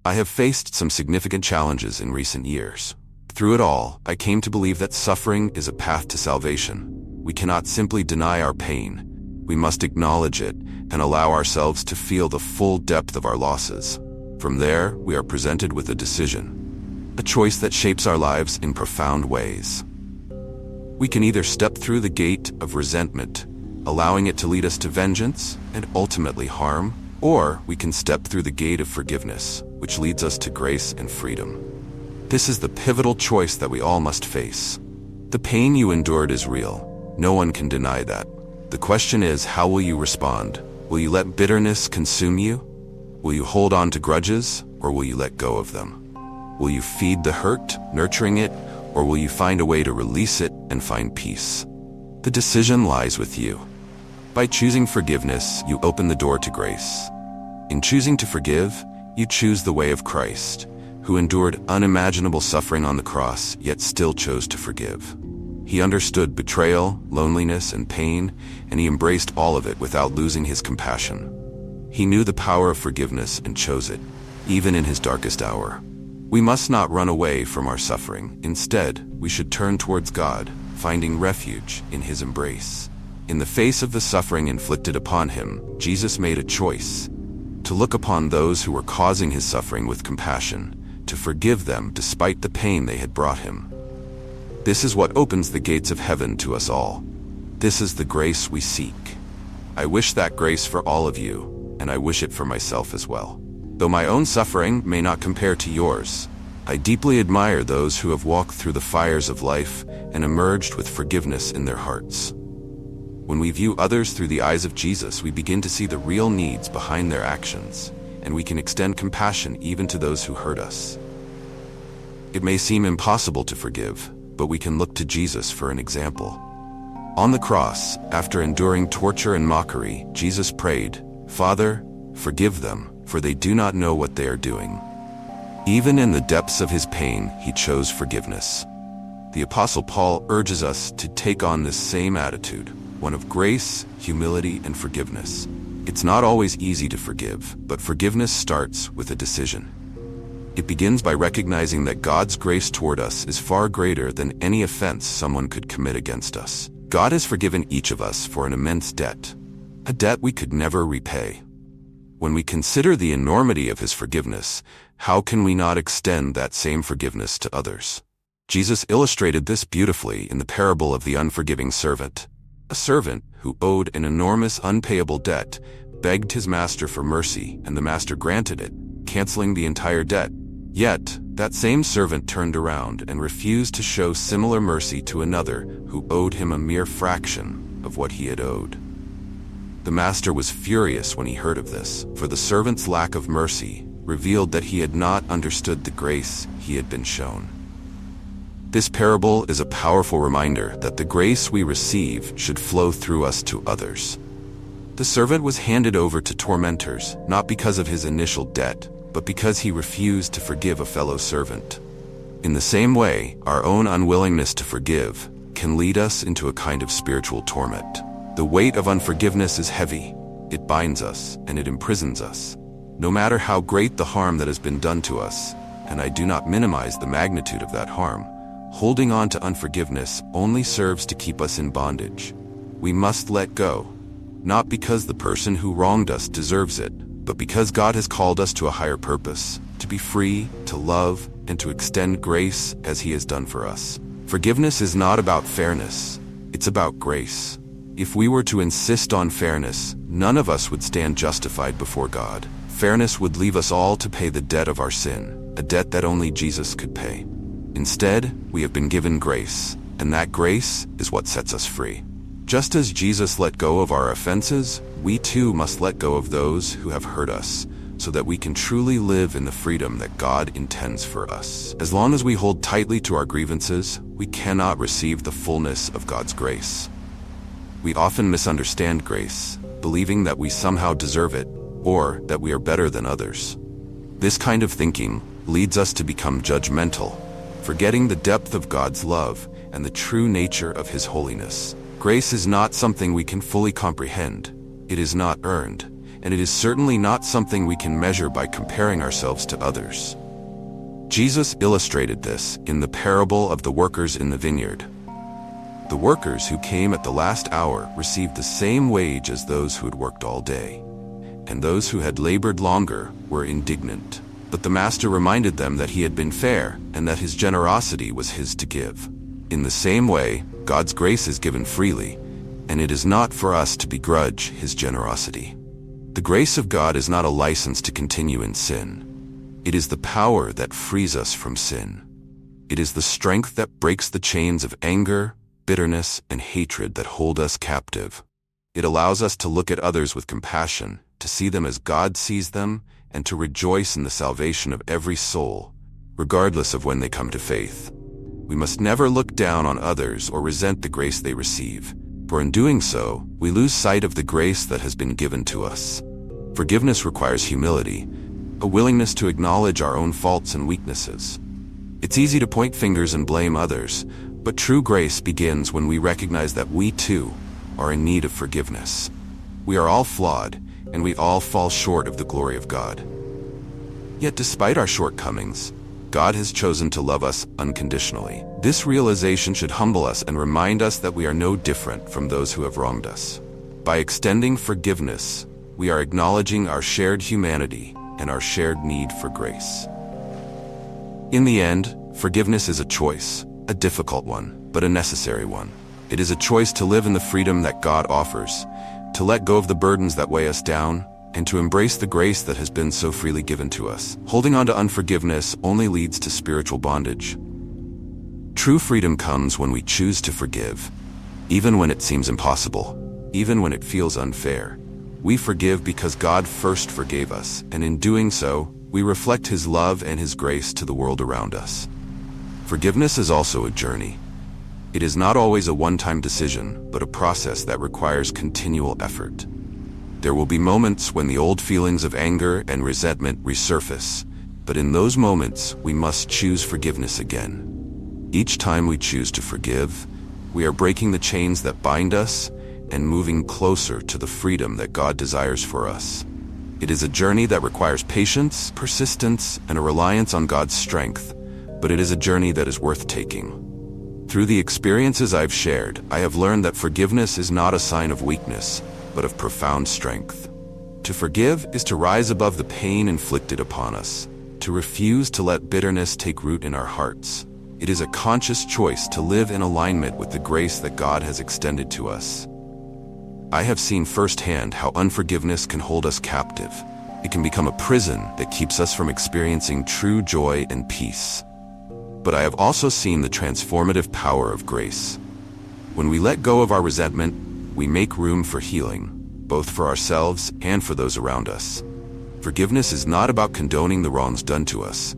I have faced some significant challenges in recent years. Through it all, I came to believe that suffering is a path to salvation. We cannot simply deny our pain. We must acknowledge it and allow ourselves to feel the full depth of our losses. From there, we are presented with a decision, a choice that shapes our lives in profound ways. We can either step through the gate of resentment, allowing it to lead us to vengeance and ultimately harm, or we can step through the gate of forgiveness, which leads us to grace and freedom. This is the pivotal choice that we all must face. The pain you endured is real. No one can deny that. The question is, how will you respond? Will you let bitterness consume you? Will you hold on to grudges, or will you let go of them? Will you feed the hurt, nurturing it, or will you find a way to release it and find peace? The decision lies with you. By choosing forgiveness, you open the door to grace. In choosing to forgive, you choose the way of Christ, who endured unimaginable suffering on the cross, yet still chose to forgive. He understood betrayal, loneliness, and pain, and he embraced all of it without losing his compassion. He knew the power of forgiveness and chose it, even in his darkest hour. We must not run away from our suffering. Instead, we should turn towards God, finding refuge in his embrace. In the face of the suffering inflicted upon him, Jesus made a choice to look upon those who were causing his suffering with compassion, to forgive them despite the pain they had brought him. This is what opens the gates of heaven to us all. This is the grace we seek. I wish that grace for all of you, and I wish it for myself as well. Though my own suffering may not compare to yours, I deeply admire those who have walked through the fires of life and emerged with forgiveness in their hearts. When we view others through the eyes of Jesus, we begin to see the real needs behind their actions, and we can extend compassion even to those who hurt us. It may seem impossible to forgive, but we can look to Jesus for an example. On the cross, after enduring torture and mockery, Jesus prayed, "Father, forgive them, for they do not know what they are doing." Even in the depths of his pain, he chose forgiveness. The Apostle Paul urges us to take on this same attitude, one of grace, humility, and forgiveness. It's not always easy to forgive, but forgiveness starts with a decision. It begins by recognizing that God's grace toward us is far greater than any offense someone could commit against us. God has forgiven each of us for an immense debt, a debt we could never repay. When we consider the enormity of his forgiveness, how can we not extend that same forgiveness to others? Jesus illustrated this beautifully in the parable of the unforgiving servant. A servant who owed an enormous unpayable debt begged his master for mercy, and the master granted it, canceling the entire debt. Yet, that same servant turned around and refused to show similar mercy to another who owed him a mere fraction of what he had owed. The master was furious when he heard of this, for the servant's lack of mercy revealed that he had not understood the grace he had been shown. This parable is a powerful reminder that the grace we receive should flow through us to others. The servant was handed over to tormentors, not because of his initial debt, but because he refused to forgive a fellow servant. In the same way, our own unwillingness to forgive can lead us into a kind of spiritual torment. The weight of unforgiveness is heavy. It binds us and it imprisons us. No matter how great the harm that has been done to us, and I do not minimize the magnitude of that harm, holding on to unforgiveness only serves to keep us in bondage. We must let go, not because the person who wronged us deserves it, but because God has called us to a higher purpose, to be free, to love, and to extend grace as he has done for us. Forgiveness is not about fairness, it's about grace. If we were to insist on fairness, none of us would stand justified before God. Fairness would leave us all to pay the debt of our sin, a debt that only Jesus could pay. Instead, we have been given grace, and that grace is what sets us free. Just as Jesus let go of our offenses, we too must let go of those who have hurt us, so that we can truly live in the freedom that God intends for us. As long as we hold tightly to our grievances, we cannot receive the fullness of God's grace. We often misunderstand grace, believing that we somehow deserve it, or that we are better than others. This kind of thinking leads us to become judgmental, forgetting the depth of God's love and the true nature of his holiness. Grace is not something we can fully comprehend. It is not earned. and it is certainly not something we can measure by comparing ourselves to others. Jesus illustrated this in the parable of the workers in the vineyard. The workers who came at the last hour received the same wage as those who had worked all day, and those who had labored longer were indignant. But the master reminded them that he had been fair and that his generosity was his to give. In the same way, God's grace is given freely, and it is not for us to begrudge his generosity. The grace of God is not a license to continue in sin. It is the power that frees us from sin. It is the strength that breaks the chains of anger, bitterness, and hatred that hold us captive. It allows us to look at others with compassion, to see them as God sees them, and to rejoice in the salvation of every soul, regardless of when they come to faith. We must never look down on others or resent the grace they receive, for in doing so, we lose sight of the grace that has been given to us. Forgiveness requires humility, a willingness to acknowledge our own faults and weaknesses. It's easy to point fingers and blame others, but true grace begins when we recognize that we too are in need of forgiveness. We are all flawed, and we all fall short of the glory of God. Yet despite our shortcomings, God has chosen to love us unconditionally. This realization should humble us and remind us that we are no different from those who have wronged us. By extending forgiveness, we are acknowledging our shared humanity and our shared need for grace. In the end, forgiveness is a choice, a difficult one, but a necessary one. It is a choice to live in the freedom that God offers, to let go of the burdens that weigh us down, and to embrace the grace that has been so freely given to us. Holding on to unforgiveness only leads to spiritual bondage. True freedom comes when we choose to forgive, even when it seems impossible, even when it feels unfair. We forgive because God first forgave us, and in doing so, we reflect his love and his grace to the world around us. Forgiveness is also a journey. It is not always a one-time decision, but a process that requires continual effort. There will be moments when the old feelings of anger and resentment resurface, but in those moments, we must choose forgiveness again. Each time we choose to forgive, we are breaking the chains that bind us and moving closer to the freedom that God desires for us. It is a journey that requires patience, persistence, and a reliance on God's strength, but it is a journey that is worth taking. Through the experiences I've shared, I have learned that forgiveness is not a sign of weakness, but of profound strength. To forgive is to rise above the pain inflicted upon us, to refuse to let bitterness take root in our hearts. It is a conscious choice to live in alignment with the grace that God has extended to us. I have seen firsthand how unforgiveness can hold us captive. It can become a prison that keeps us from experiencing true joy and peace. But I have also seen the transformative power of grace. When we let go of our resentment, we make room for healing, both for ourselves and for those around us. Forgiveness is not about condoning the wrongs done to us.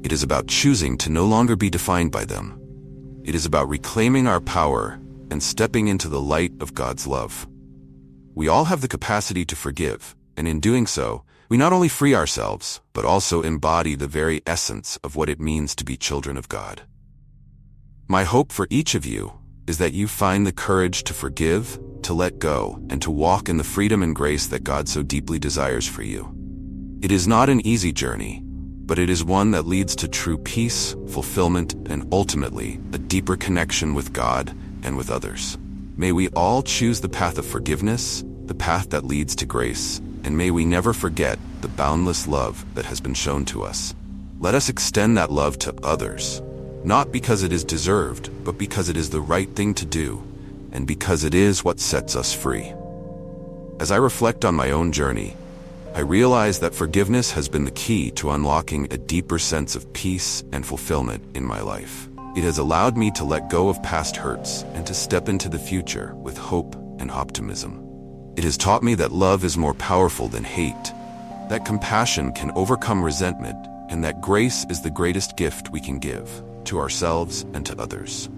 It is about choosing to no longer be defined by them. It is about reclaiming our power and stepping into the light of God's love. We all have the capacity to forgive, and in doing so, we not only free ourselves, but also embody the very essence of what it means to be children of God. My hope for each of you is that you find the courage to forgive, to let go, and to walk in the freedom and grace that God so deeply desires for you. It is not an easy journey, but it is one that leads to true peace, fulfillment, and ultimately, a deeper connection with God and with others. May we all choose the path of forgiveness, the path that leads to grace, and may we never forget the boundless love that has been shown to us. Let us extend that love to others, not because it is deserved, but because it is the right thing to do, and because it is what sets us free. As I reflect on my own journey, I realize that forgiveness has been the key to unlocking a deeper sense of peace and fulfillment in my life. It has allowed me to let go of past hurts and to step into the future with hope and optimism. It has taught me that love is more powerful than hate, that compassion can overcome resentment, and that grace is the greatest gift we can give to ourselves and to others.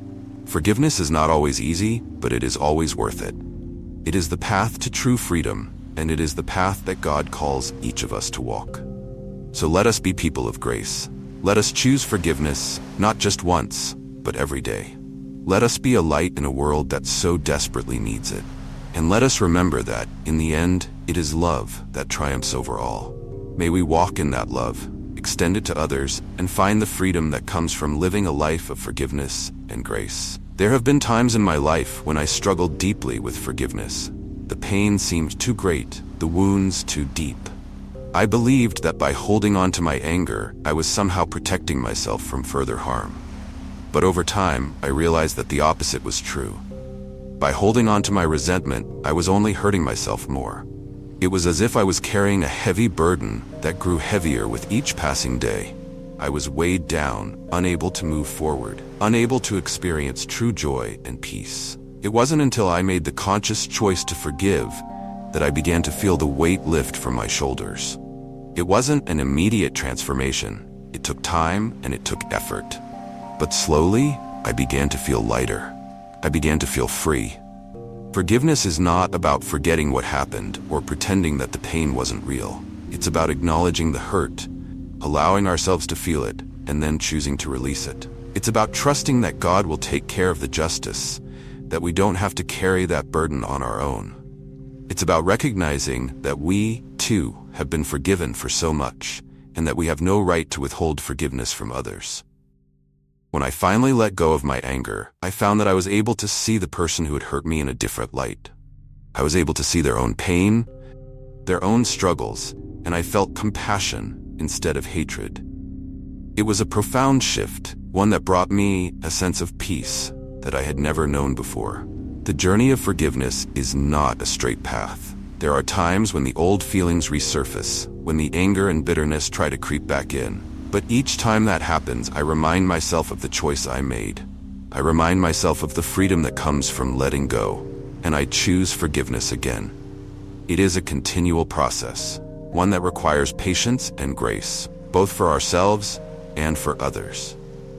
Forgiveness is not always easy, but it is always worth it. It is the path to true freedom, and it is the path that God calls each of us to walk. So let us be people of grace. Let us choose forgiveness, not just once, but every day. Let us be a light in a world that so desperately needs it. And let us remember that, in the end, it is love that triumphs over all. May we walk in that love, extend it to others, and find the freedom that comes from living a life of forgiveness and grace. There have been times in my life when I struggled deeply with forgiveness. The pain seemed too great, the wounds too deep. I believed that by holding on to my anger, I was somehow protecting myself from further harm. But over time, I realized that the opposite was true. By holding on to my resentment, I was only hurting myself more. It was as if I was carrying a heavy burden that grew heavier with each passing day. I was weighed down, unable to move forward, unable to experience true joy and peace. It wasn't until I made the conscious choice to forgive that I began to feel the weight lift from my shoulders. It wasn't an immediate transformation. It took time and it took effort. But slowly, I began to feel lighter. I began to feel free. Forgiveness is not about forgetting what happened or pretending that the pain wasn't real. It's about acknowledging the hurt, allowing ourselves to feel it, and then choosing to release it. It's about trusting that God will take care of the justice, that we don't have to carry that burden on our own. It's about recognizing that we, too, have been forgiven for so much, and that we have no right to withhold forgiveness from others. When I finally let go of my anger, I found that I was able to see the person who had hurt me in a different light. I was able to see their own pain, their own struggles, and I felt compassion instead of hatred. It was a profound shift, one that brought me a sense of peace that I had never known before. The journey of forgiveness is not a straight path. There are times when the old feelings resurface, when the anger and bitterness try to creep back in. But each time that happens, I remind myself of the choice I made. I remind myself of the freedom that comes from letting go, and I choose forgiveness again. It is a continual process, one that requires patience and grace, both for ourselves and for others.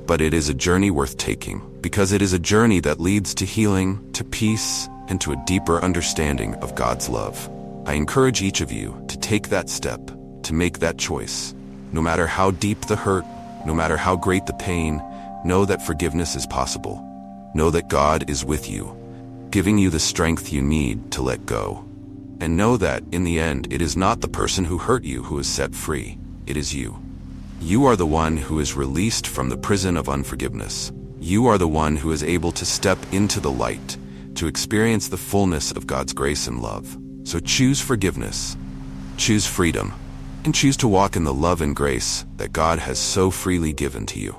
But it is a journey worth taking, because it is a journey that leads to healing, to peace, and to a deeper understanding of God's love. I encourage each of you to take that step, to make that choice. No matter how deep the hurt, no matter how great the pain, know that forgiveness is possible. Know that God is with you, giving you the strength you need to let go. And know that, in the end, it is not the person who hurt you who is set free. It is you. You are the one who is released from the prison of unforgiveness. You are the one who is able to step into the light, to experience the fullness of God's grace and love. So choose forgiveness, choose freedom, and choose to walk in the love and grace that God has so freely given to you.